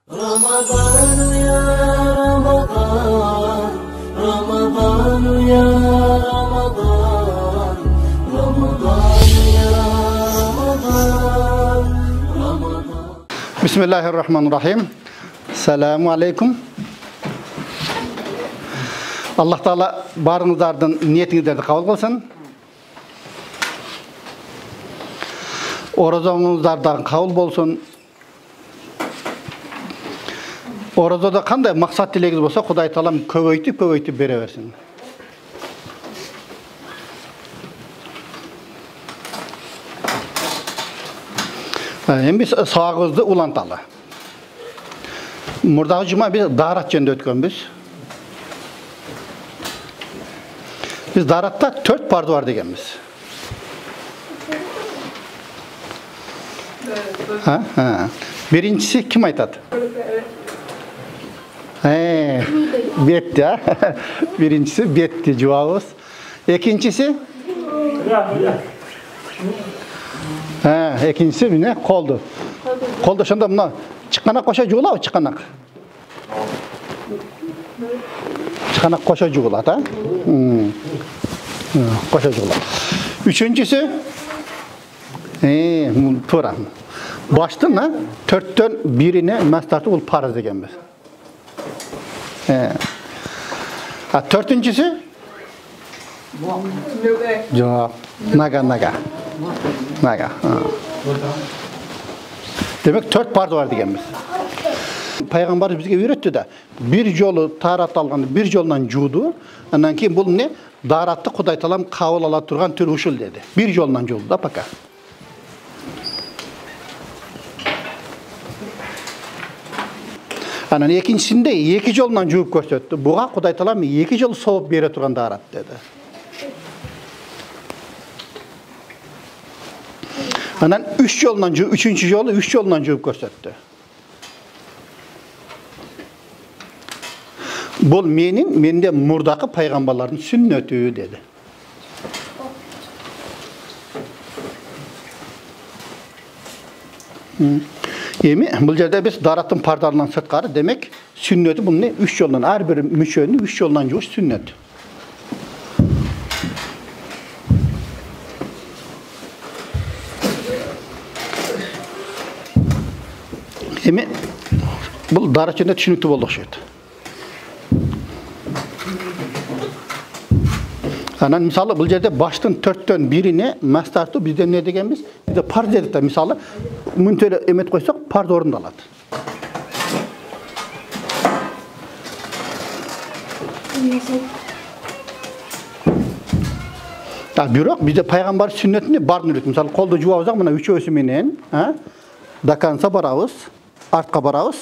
رمضان يا رمضان رمضان يا رمضان رمضان يا رمضان رمضان بسم الله الرحمن الرحيم. السلام عليكم. Allah Taala barınızlardan niyetinizlerdi kabul kılsın. Orazanızlardan kabul bolsun. Orazada qanday maqsad tilegiz bolsa, Xudoy taolam ko'paytib bere versin. Endi biz sağızdı ulantalı. Murdağı cuma biz darat jönde ötkönbüz. Biz daratta 4 pardı var degenmiz. Birincisi kim aytadi? Betti ha. Birincisi betti cevabımız. İkincisi? İkincisi ne? Koldu. Koldu şunda buna çıkanak koşa juğula çıkanak. Çıkanak koşa juğula da. Koşa juğula. Üçüncüsü? Tura. Baştın ha? 4'ten birine mestartı ol parız degen biz. Dördüncüsü? Yok. Naga. Demek 4 pardı var degen biz. Peygamber bizge öğretti de bir yolu tarat alganda bir yoldan juğdu. Ondan keyin bu ne? Daratты Xudoy taolam kabul ala turgan tür usul dedi. Bir yoldan juğdu da paka. Anan ikincisinde iki yoldan juğup gösterdi. Buğa Xudoy taolam iki yol soğup bere turgan darat dedi. Anan üçüncü yolu 3 yoldan juğup gösterdi. Bu mende murdaki peygamberlerin sünneti dedi. Yemi bu yerde biz daratın pardarından sırtkarı demek sünneti bunun ne? 3 yoldan her bir müşöğünü 3 yoldan juğuş sünnet. Yemi bu darat içinde düşünüktü bolduk şeydi. Anan misalı bu yerde baştın 4'ten birine mestartı bizden ne degenmiz? Bir de par dedik de misalı müntöyle emet koysak par doğrunda aladı. Bürok bizde peygamber sünnetini barın üret. Misalı kolda juvabızak buna 3 ösümenen, dakansa barabız, artka barabız.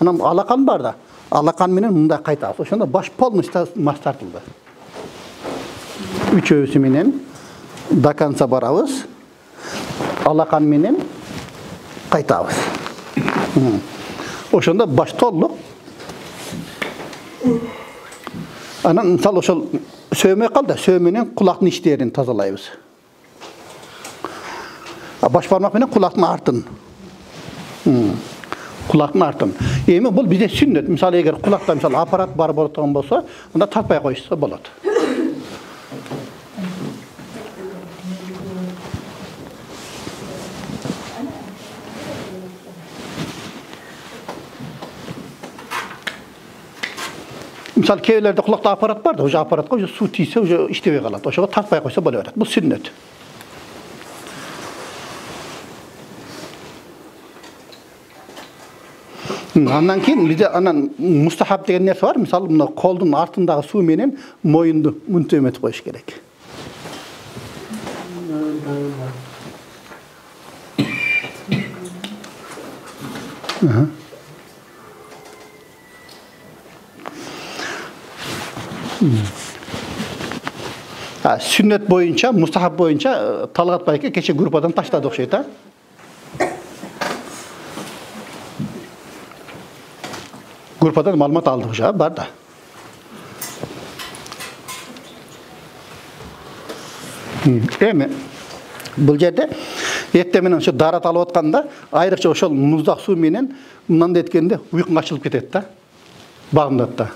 Anam alakan var da, alakan menen munda kaytabız. Oşanda baş polnuşta mestartıldı. 3 ösümenen dakansa barabız, alakan menen kaytabız. Oşanda baş tolluk. Anan misal oşal söymeye kal da söymenen kulakın içlerini tazalayız. Baş parmak menen kulakın artın. Kulakın artın. Emi bu bize sünnet. Misal eğer kulakta misal aparat bar bolatan bolsa, onda takpay koysa bolot. Misal kevlerde kulakta aparat var da, o aparatga su tiyse o işteve kalat. Oşaga takpay koysa bolaverat. Bu sünnet. Ondan keyin bizde anan mustahab degen nerse var. Misal bunda koldun artındağı su menen moyundu müntemet koyuş gerek. Sünnet boyunca, mustahab boyunca Talgat Bayka keçe grupadan taşladık şeytan. Grupadan malumat aldık ya, var da. Değil mi? Bu yerde Эртең менен ошо дарат алып атканда, айрыкча ошол муздак суу менен мындай эткенде уйкуң ачылып кетет да. Багымдат да.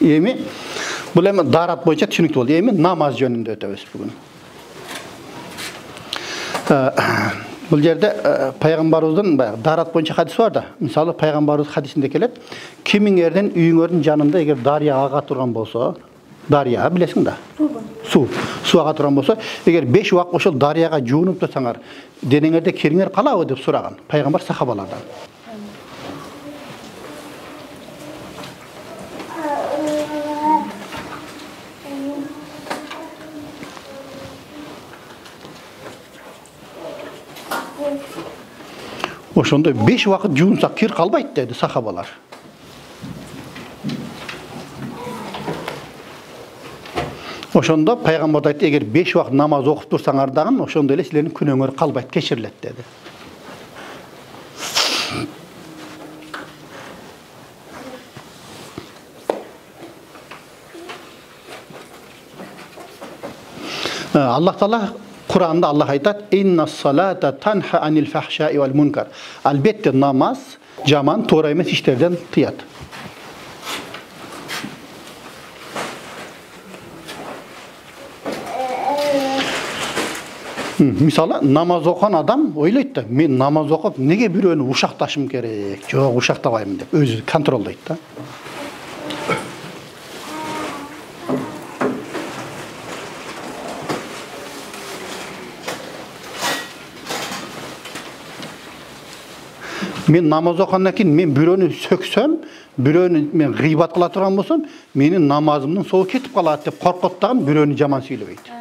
Эми бул эми дарат боюнча түшүнүктүү болду. Эми намаз жөнүндө өтөбүз бүгүн. Бул жерде пайгамбарыбыздын дарат боюнча хадис бар да. Мисалы пайгамбарыбыз хадисинде келет, кимиңердин үйүңөрдүн жанында эгер дария ага турган болсо, дария билесиң да? Суу ага турган болсо, эгер 5 убак ошол дарияга жуунуп турсаңар, денеңерде кириңер калабы деп сураган пайгамбар сахабалардан. Ошондо 5 убакыт жуунсак кир калбайт деди сахабалар. Ошондо пайгамбар айтты, эгер 5 убакыт намаз окуп турсаңар дагы, ошондо эле силердин күнөөңөр калбайт, кечирилет деди. Аллах Таала Kur'an'da Allah aytat, inna salata tanha anil fahşai vel munkar. Albatta namaz jaman to'g'ri emas ishlardan tiyadi. Misali namaz o'qigan odam o'ylaydi, men namaz o'qib nega birovni ushaqtashim kerak? Yo'q, ushaqtamayman deb o'zi kontrollaydi da. Men namaz o'qigandan keyin men birovni so'ksam, birovni men g'iybat qila turgan bo'lsam, mening namozimning so'vi ketib qoladi deb qo'rqotdan birovni yomon siylamaydi.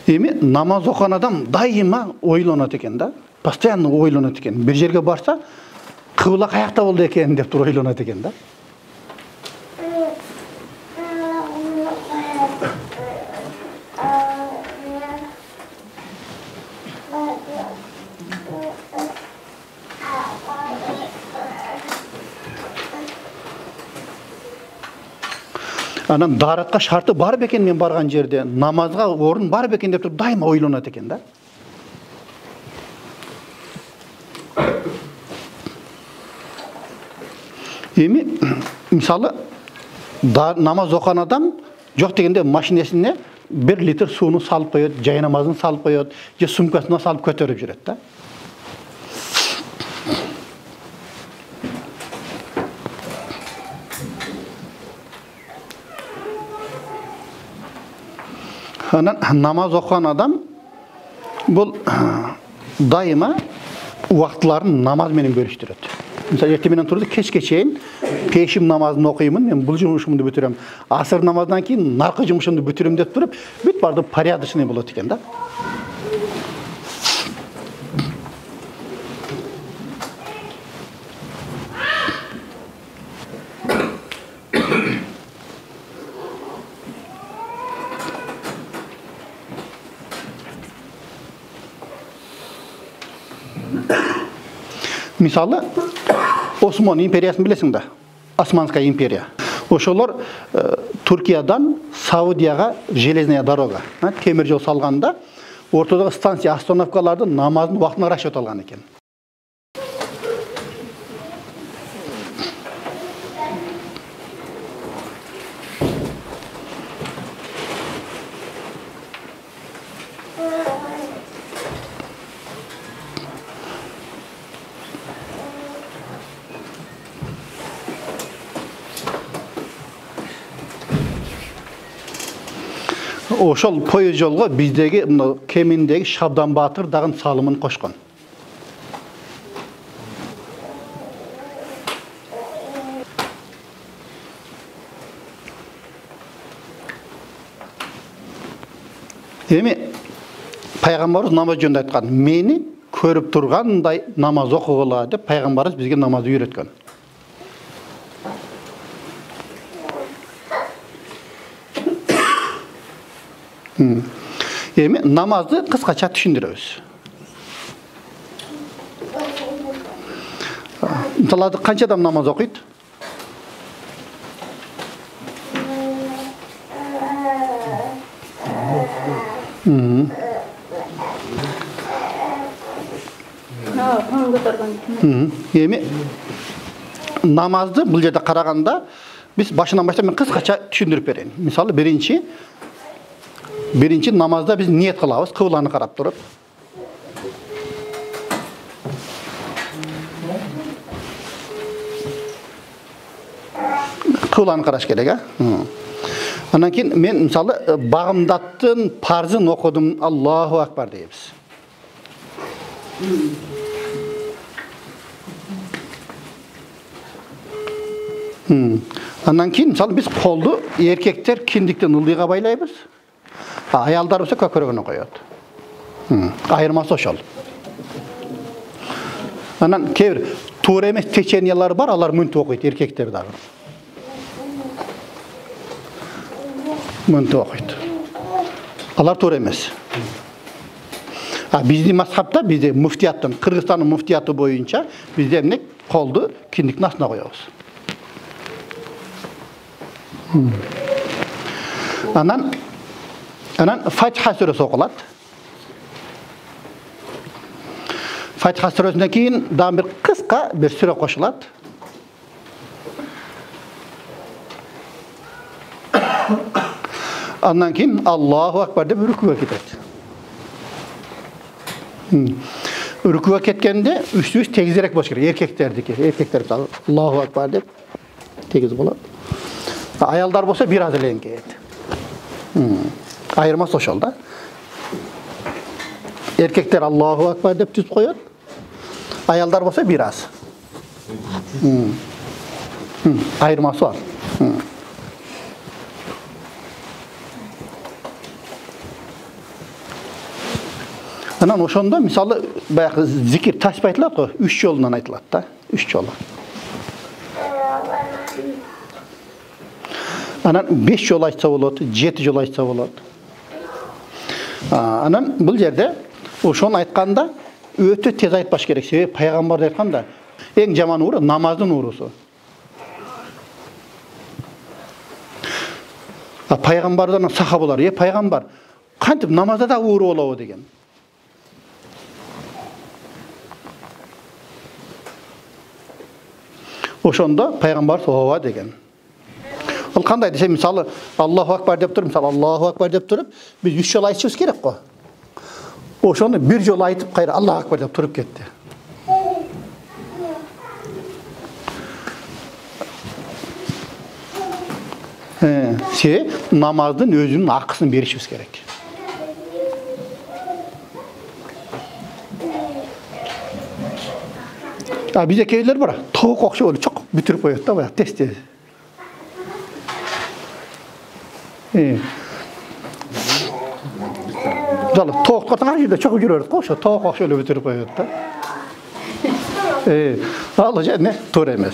Эми намаз окуган адам дайыма ойлонот экен да. Постоянно ойлонот экен. Бир жерге барса, кыбла каякта болду экен деп туруп ойлонот экен да. Анан даратка шарты бар бекен мен барган жерде, намазга орун бар бекен деп туруп дайыма ойлонот экен да. Эми мисалы намаз окуган адам жок дегенде машинесине 1 литр сууну салып коет, жай намазын салып коет, же сумкасына салып көтөрүп жүрөт да. Namaz okuyan adam bu daima vakitlerini namaz menен bölüştürüyor. Mesela ertemenden turdu kechke çeyin peşim namazını okuyayım, men bul jumuşumdu бүтүрөм. Asır namazdan keyin narkı jumuşumdu бүтүрөм деп туруп, бүт барды порядочный болот экен да. Misali Osmanlı imperiyasını bilesиң да? Османская империя. Ошолор Түркиядан Саудияга железная дорога, темир жол салганда, ортодогу станция остановкаларды намаздын убактына расчет алган экен. Ошол поезд жолго биздеги кеминдеги Шабдан Батыр дагы салымын кошкон. Эми пайгамбарыбыз намаз жөнүндө айткан, мени көрүп тургандай намаз окугула деп пайгамбарыбыз бизге намазды үйрөткөн. Эми намазды кыскача түшүндүрөбүз. Мисалы канча адам намаз окуйт? Эми намазды бул жерде караганда биз башынан баштап мен кыскача түшүндүрүп берейин. Мисалы биринчи намазда биз ниет кылабыз, кыбланы карап туруп. Кыбланы караш керек, а? Андан кийин мен мисалы багымдаттын парзын окудум, Аллаху акбар дейбиз. Андан кийин мисалы биз колду эркектер киндиктен ылдыйга байлайбыз. Аялдар болсо көкөрөгүнө коёт. Айырмасы ошол. Анан кээ бир туура эмес течениялар бар, алар мынтип окуйт, эркектер дагы. Мынтип окуйт. Алар туура эмес. Биздин мазхабта, бизде муфтияттын, Кыргызстандын муфтияты боюнча бизде эмне колду киндиктин астына коебуз. Анан Фатиха сүрөсү окулат. Фатиха сүрөсүнөн кийин дагы бир кыска бир сүрө кошулат. Андан кийин Аллаху акбар деп рүкүгө кетет. Рүкүгө кеткенде үстүбүз тегизирээк болуш керек, эркектердики. Эркектер Аллаху акбар деп тегиз болот. Аялдар болсо бир аз эле эңкейет. Айырмасы ошол да. Эркектер Аллаху акбар деп түз коёт. Аялдар болсо бир аз. Айырмасы бар. Анан ошондо мисалы баягы зикир тасбih айтылат го, 3 жолунан айтылат да, 3 жолу. Анан 5 жол айтса болот, 7 жол айтса болот. Анан бул жерде ошону айтканда өтө тез айтпаш керек. Себеби пайгамбар айтканда эң жаман ууру намаздын уурусу. Пайгамбардан сахабалар, пайгамбар, кантип намазда да ууру болобу деген. Ошондо пайгамбар ооба деген. Ол кандай десе, мисалы Аллаху акбар деп туруп, мисалы Аллаху акбар деп туруп, биз 3 жол айтышыбыз керек го. Ошону 1 жол айтып кайра Аллаху акбар деп туруп кетти. Намаздын өзүнүн акысын беришибиз керек. Бизде кейлер бар, тоок окшоп эле чок бүтүрүп коёт да, баягы тез-тез. Жалы тоок катар жерде чогуп жүрөт го, ошо тоок окшоп эле бүтүрүп коёт да. Ал жерде туура эмес.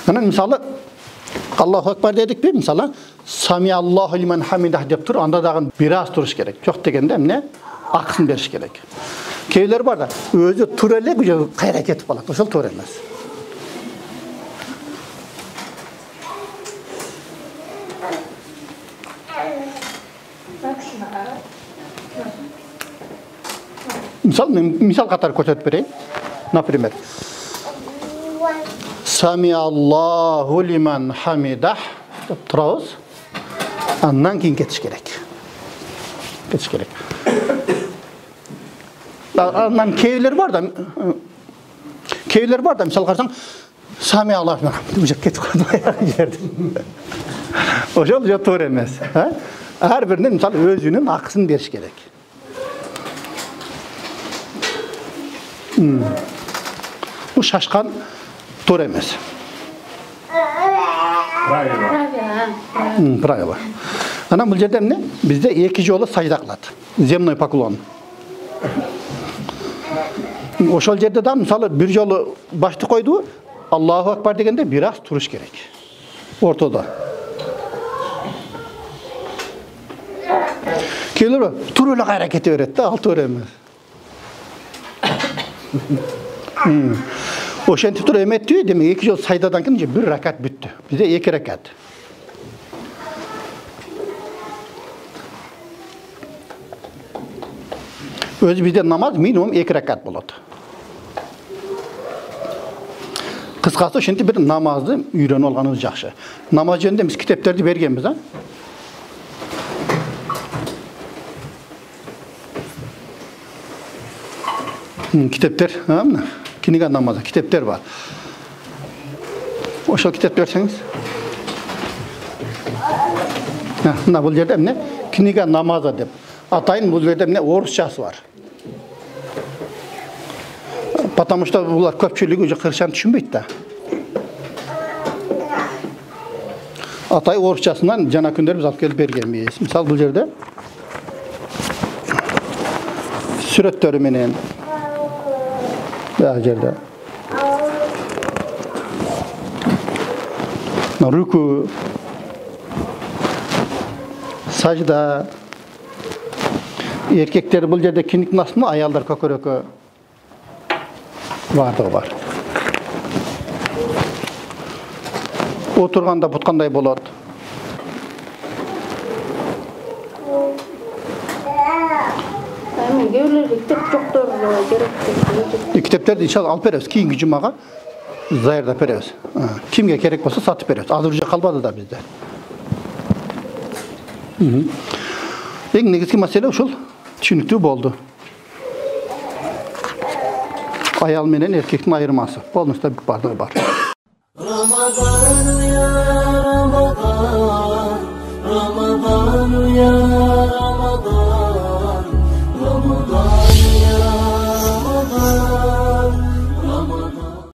Анан мисалы Аллаху акбар дедикпи, мисалы Сами Аллаху лиман хамидах деп туруп, анда дагы бир аз туруш керек. Жок дегенде эмне? Акысын бериш керек. Кейлер бар да, өзү туура эле кайра кетип калат. Ошол туура эмес. Misal қатар көрсетіп берейін. Например, Сами Аллаху лиман хамидах деп тұрауыз. Аннан кейін кетіш керек. Аннан кейлер бар да, мисал қарсаң, Сами Аллаху лиман хамидах кетіп қалды. Ошол жо туура эмес. Ар биринин мисал өзүнүн акысын бериш керек. Bu şaşkan too'ra emas. Правило. Ana bu жерде эмне? Бизде 2 жолу сажда кылат. Земной поклон. Ошол жерде да мисалы бир жолу башты койду, Аллаху акбар дегенде бир аз туруш керек. Ортодо. Келер туруп эле кайра кете берет да, алты берем. Ошентип туруп эметти, демек 2 жол сайдадан кийин бир ракат бүттү. Бизде 2 ракат. Өзü bizde namaz minimum 2 rakat болады. Кыскасы ошентип бир намазды үйрөнүп алганыбыз жакшы. Намаз жөнүндө биз китептерди бергенбиз, а? Китептер, мына книга намазы, китептер бар. Ошол китеп берсеңиз. Мына бул жерде эмне? Книга намазы деп. Атайын бул жерде эмне орусчасы бар. Потому что булар көпчүлүгү уже кыргызчаны түшүнбөйт да. Атай орусчасынан жана күндөр биз алып келип бергенбиз. Мисалы бул жерде сүрөттөрү менен бул жерде руку, сажда. Erkekler бул жерде киник насмы, аялдар көкөрөккө бардыгы бар. Отурганда буткандай болот. Кеулерге китеп жоктор керек. Китептерди иншалла алып беребиз. Кийинки жумага даярдап беребиз. Кимге керек болсо сатып беребиз. Азыр уже калбады да бизде. Эң негизги маселе ушул. Түшүнүктүү болду. Ayal менен эркектин айырмасы. Полностью бардыгы бар. Ramazan ya